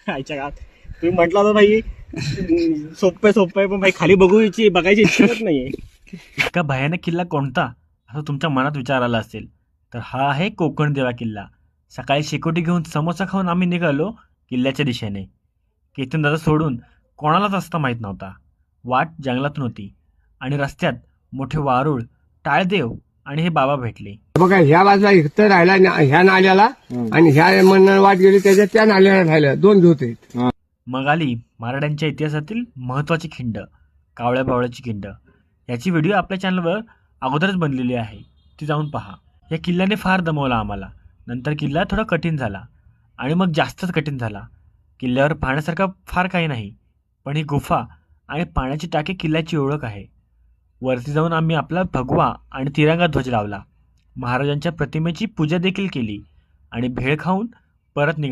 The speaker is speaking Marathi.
आईच्या गावात तुम्ही म्हटलं होतं भाई सोपं आहे, पण भाई खाली बघायची इच्छाच नाहीये. इतका भयानक किल्ला कोणता असं तुमच्या मनात विचार आला असेल तर हा आहे कोकण देवा किल्ला. सकाळी शेकोटी घेऊन समोसा खाऊन आम्ही निघालो किल्ल्याच्या दिशेने. केतन दादा सोडून कोणालाच असता माहीत नव्हता. वाट जंगलातून होती आणि रस्त्यात मोठे वारुळ, टाळदेव आणि हे बाबा भेटले. बघा ह्या बाजूला इथं राहिला ह्या नाल्याला आणि ह्या म्हणणं वाट गेली त्याच्या त्या नाल्याला राहिल्या 2 झोत आहेत. मग आली मराठ्यांच्या इतिहासातील महत्त्वाची खिंड, कावळ्या बावळ्याची खिंड. याची व्हिडिओ आपल्या चॅनलवर अगोदरच बनलेली आहे, ती जाऊन पहा. या किल्ल्याने फार दमवला आम्हाला. नंतर किल्ला थोडा कठीण झाला आणि मग जास्तच कठीण झाला. किल्ल्यावर पाहण्यासारखं फार काही नाही, पण ही गुफा आणि पाण्याची टाकी किल्ल्याची ओळख आहे. वरती जाऊन आम्ही आपला भगवा आणि तिरंगा ध्वज लावला. महाराजांच्या प्रतिमेची पूजा देखील केली आणि भेळ खाऊन परत निघालो.